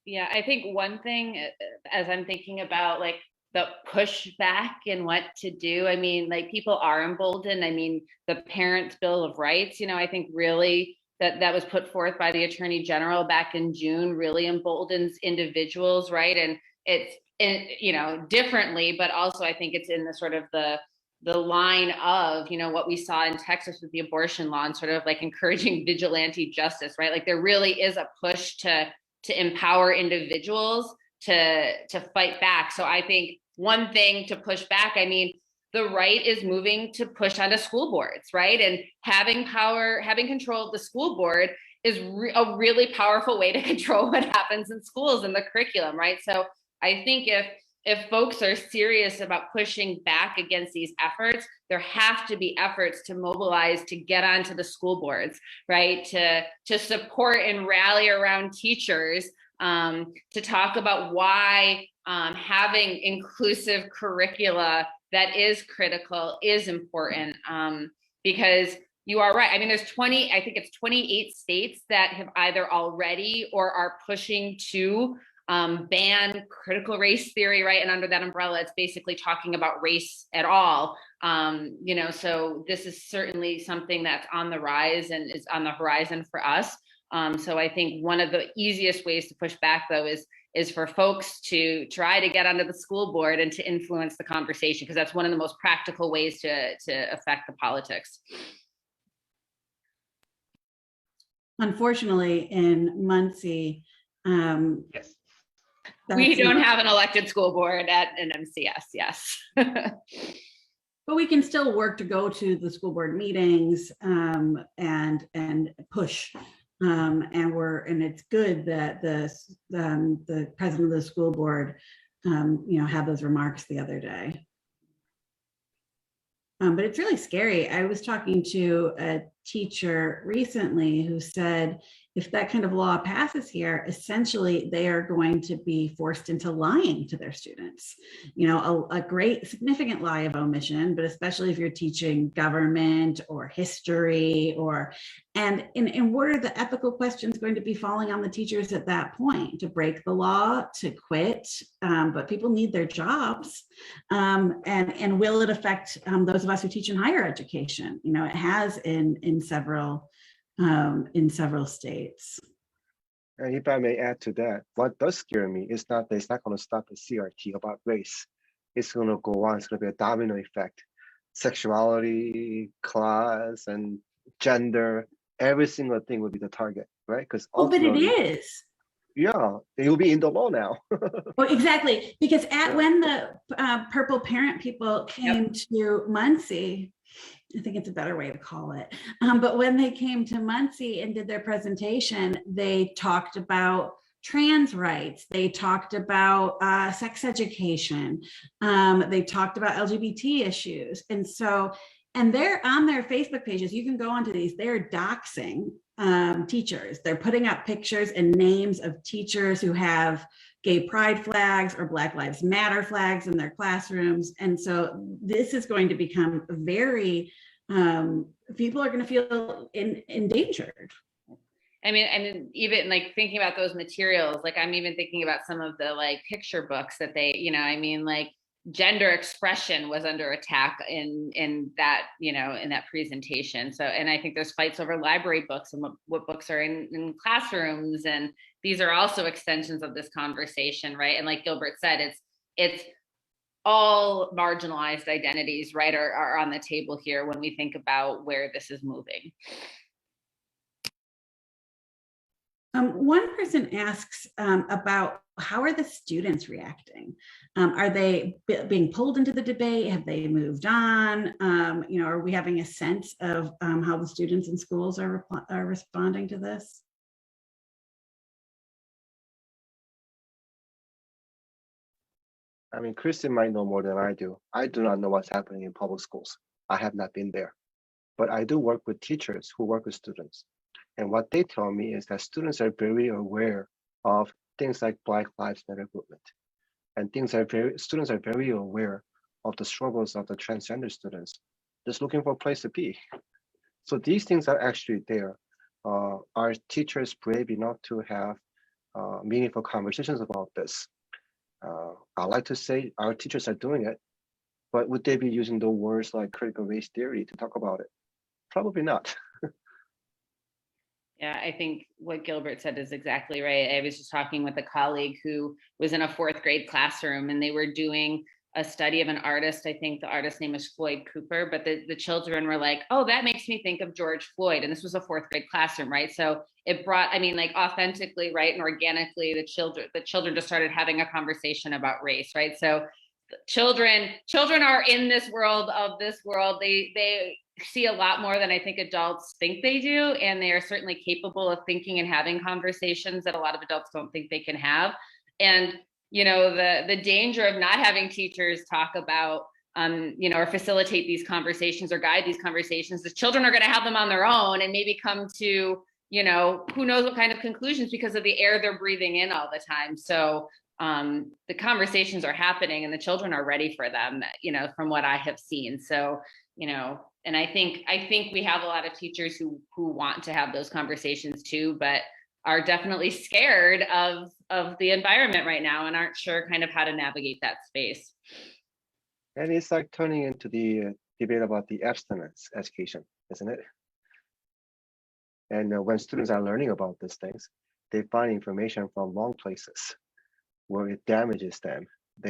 Yeah, I think one thing as I'm thinking about like the pushback and what to do, I mean, like people are emboldened. I mean, the Parents' Bill of Rights, I think really that was put forth by the Attorney General back in June really emboldens individuals, right? And it's differently, but also I think it's in the sort of the line of what we saw in Texas with the abortion law and sort of like encouraging vigilante justice, right? Like there really is a push to empower individuals to fight back. So I think one thing to push back, I mean, the right is moving to push onto school boards, right? And having power, having control of the school board is a really powerful way to control what happens in schools and the curriculum, right? So I think if folks are serious about pushing back against these efforts, there have to be efforts to mobilize to get onto the school boards, right? To support and rally around teachers, to talk about why having inclusive curricula that is critical is important, because you are right. I mean, I think it's 28 states that have either already or are pushing to ban critical race theory, right? And under that umbrella, it's basically talking about race at all. So this is certainly something that's on the rise and is on the horizon for us. So I think one of the easiest ways to push back, though, is for folks to try to get onto the school board and to influence the conversation, because that's one of the most practical ways to affect the politics. Unfortunately, in Muncie, Yes. We don't have an elected school board at an MCS, yes. But we can still work to go to the school board meetings and push. And it's good that the president of the school board, had those remarks the other day. But it's really scary. I was talking to a teacher recently who said if that kind of law passes here, essentially they are going to be forced into lying to their students. A great significant lie of omission, but especially if you're teaching government or history and what are the ethical questions going to be falling on the teachers at that point? To break the law, to quit, but people need their jobs. And will it affect those of us who teach in higher education? It has in several states. And if I may add to that, what does scare me is not that it's not going to stop the CRT about race. It's going to go on. It's going to be a domino effect. Sexuality, class, and gender, every single thing will be the target, right? Because but it is. Yeah, it will be in the law now. Well, exactly, because when the Purple Parent people came to Muncie, I think it's a better way to call it. But when they came to Muncie and did their presentation, they talked about trans rights. They talked about sex education. They talked about LGBT issues. And they're on their Facebook pages. You can go onto these. They're doxing teachers. They're putting up pictures and names of teachers who have gay pride flags or Black Lives Matter flags in their classrooms. And so this is going to become very, people are going to feel endangered. I mean, and even like thinking about those materials, like I'm even thinking about some of the like picture books that they, like gender expression was under attack in that, in that presentation. So, and I think there's fights over library books and what books are in classrooms. And these are also extensions of this conversation, right? And like Gilbert said, it's all marginalized identities, right, are on the table here when we think about where this is moving. One person asks about how are the students reacting? Are they being pulled into the debate? Have they moved on? Are we having a sense of how the students in schools are responding to this? I mean, Kristen might know more than I do. I do not know what's happening in public schools. I have not been there. But I do work with teachers who work with students. And what they tell me is that students are very aware of things like Black Lives Matter movement. And students are very aware of the struggles of the transgender students, just looking for a place to be. So these things are actually there. Are teachers brave enough to have meaningful conversations about this. I like to say our teachers are doing it, but would they be using the words like critical race theory to talk about it? Probably not. Yeah, I think what Gilbert said is exactly right. I was just talking with a colleague who was in a fourth grade classroom, and they were doing a study of an artist. I think the artist's name is Floyd Cooper, but the children were like, oh, that makes me think of George Floyd. And this was a fourth grade classroom, right? So it brought, I mean, like authentically, right, and organically, the children just started having a conversation about race, right? So children are in this world of this world. They see a lot more than I think adults think they do, and they are certainly capable of thinking and having conversations that a lot of adults don't think they can have. And the danger of not having teachers talk about or facilitate these conversations or guide these conversations, the children are going to have them on their own and maybe come to who knows what kind of conclusions because of the air they're breathing in all the time. So the conversations are happening and the children are ready for them, from what I have seen. So, and I think we have a lot of teachers who want to have those conversations too, but are definitely scared of the environment right now and aren't sure kind of how to navigate that space. And it's like turning into the debate about the abstinence education, isn't it? And when students are learning about these things, they find information from wrong places where it damages them.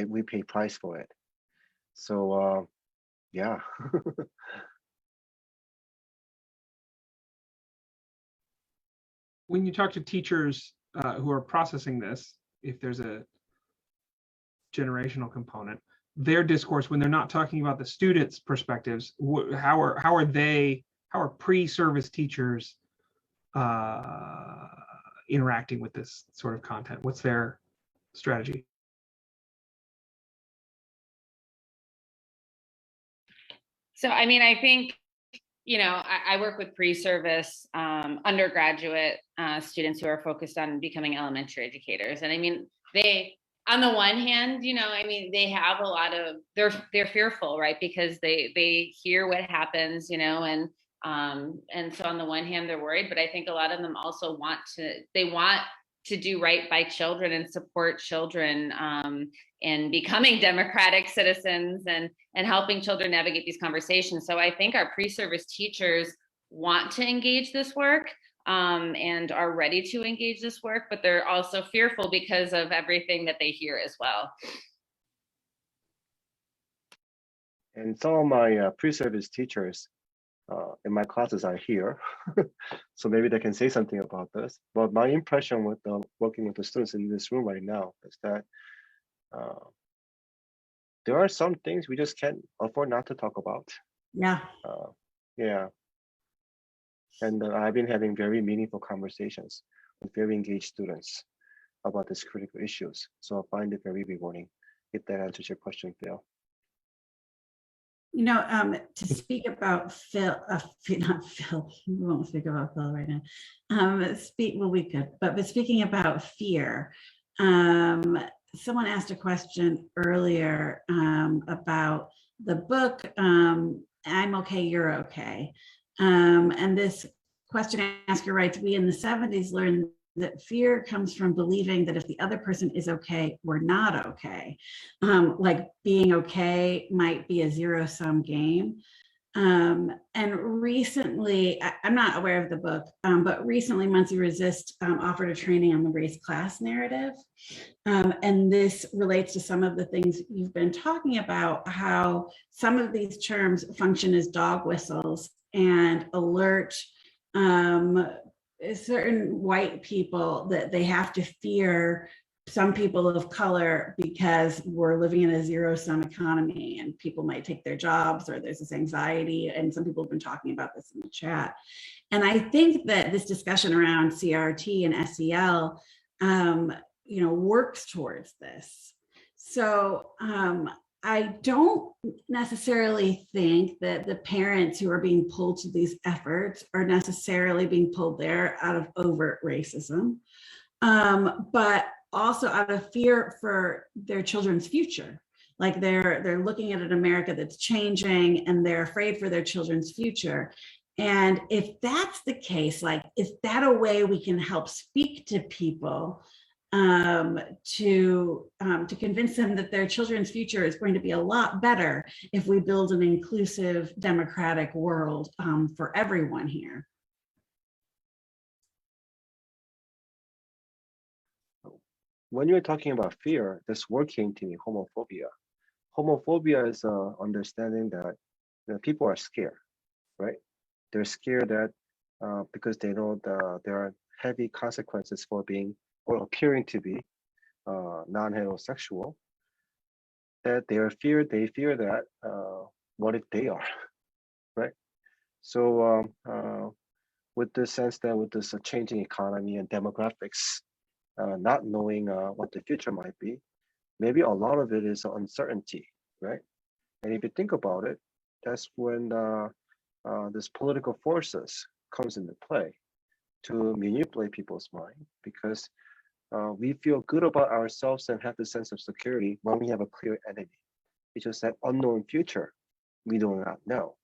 We pay price for it. So yeah. When you talk to teachers who are processing this, if there's a generational component, their discourse, when they're not talking about the students' perspectives, how are pre-service teachers interacting with this sort of content? What's their strategy? So, I mean, I think, I work with pre-service undergraduate students who are focused on becoming elementary educators. And I mean, they, on the one hand, they have a lot of, they're fearful, right? Because they hear what happens, and so on the one hand, they're worried, but I think a lot of them also want to do right by children and support children in becoming democratic citizens and helping children navigate these conversations. So I think our pre-service teachers want to engage this work and are ready to engage this work, but they're also fearful because of everything that they hear as well. And some of my pre-service teachers in my classes are here, so maybe they can say something about this. But my impression with working with the students in this room right now is that there are some things we just can't afford not to talk about. Yeah. Yeah. And I've been having very meaningful conversations with very engaged students about these critical issues. So I find it very rewarding, if that answers your question, Phil. To speak about Phil, not Phil, we won't speak about Phil right now. We could, but speaking about fear, someone asked a question earlier about the book, I'm Okay, You're Okay. And this question asker writes, we in the 70s learned that fear comes from believing that if the other person is okay, we're not okay. Like being okay might be a zero-sum game. And recently, I'm not aware of the book, but recently Muncie Resist offered a training on the race-class narrative. And this relates to some of the things you've been talking about, how some of these terms function as dog whistles and alert certain white people that they have to fear some people of color because we're living in a zero-sum economy and people might take their jobs, or there's this anxiety, and some people have been talking about this in the chat. And I think that this discussion around CRT and SEL works towards this. So I don't necessarily think that the parents who are being pulled to these efforts are necessarily being pulled there out of overt racism, but also out of fear for their children's future. Like they're looking at an America that's changing and they're afraid for their children's future. And if that's the case, like, is that a way we can help speak to people to convince them that their children's future is going to be a lot better if we build an inclusive, democratic world for everyone here. When you're talking about fear, this word came to me, homophobia. Homophobia is understanding that people are scared, right? They're scared that because they know there are heavy consequences for being or appearing to be non-heterosexual, that they fear that what if they are, right? So with the sense that with this changing economy and demographics, not knowing what the future might be, maybe a lot of it is uncertainty, right? And if you think about it, that's when this political forces comes into play to manipulate people's mind, because we feel good about ourselves and have the sense of security when we have a clear enemy. It's just that unknown future we do not know.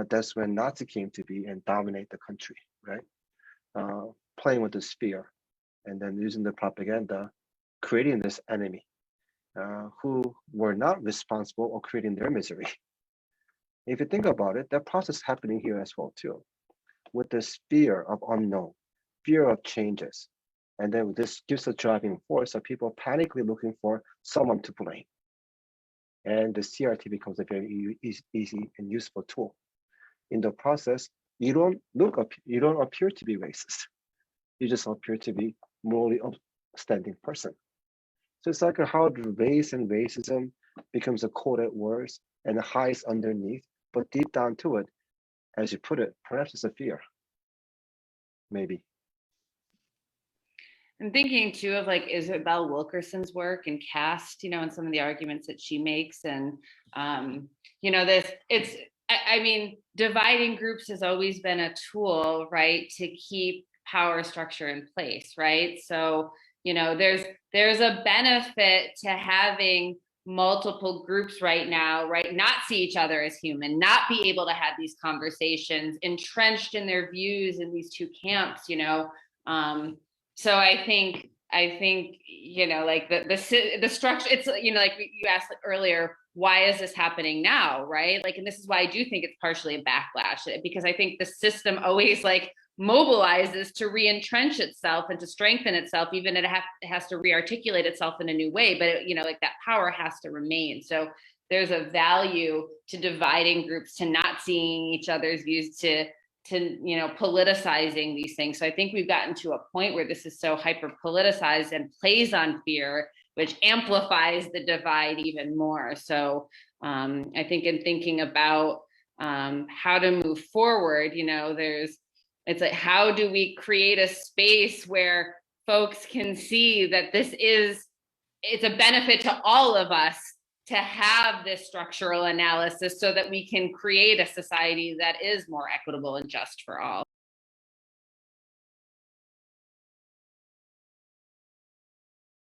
That's when Nazi came to be and dominate the country, right? Playing with this fear and then using the propaganda, creating this enemy who were not responsible or creating their misery. If you think about it, that process happening here as well too, with this fear of unknown, fear of changes. And then this gives a driving force of people panically looking for someone to blame. And the CRT becomes a very easy and useful tool. In the process, you don't appear to be racist. You just appear to be morally upstanding person. So it's like how race and racism becomes a coded words and hides underneath, but deep down to it, as you put it, perhaps it's a fear, maybe. I'm thinking too of like Isabel Wilkerson's work and caste, and some of the arguments that she makes. And, I mean, dividing groups has always been a tool, right, to keep power structure in place, right? So, there's a benefit to having multiple groups right now, right, not see each other as human, not be able to have these conversations, entrenched in their views in these two camps, So I think like the structure, it's like you asked earlier, why is this happening now, right? Like, and this is why I do think it's partially a backlash, because I think the system always like mobilizes to re-entrench itself and to strengthen itself, even it has to re-articulate itself in a new way, but like that power has to remain. So there's a value to dividing groups, to not seeing each other's views, to politicizing these things. So I think we've gotten to a point where this is so hyper politicized and plays on fear, which amplifies the divide even more. So I think in thinking about how to move forward, it's like, how do we create a space where folks can see that it's a benefit to all of us to have this structural analysis so that we can create a society that is more equitable and just for all.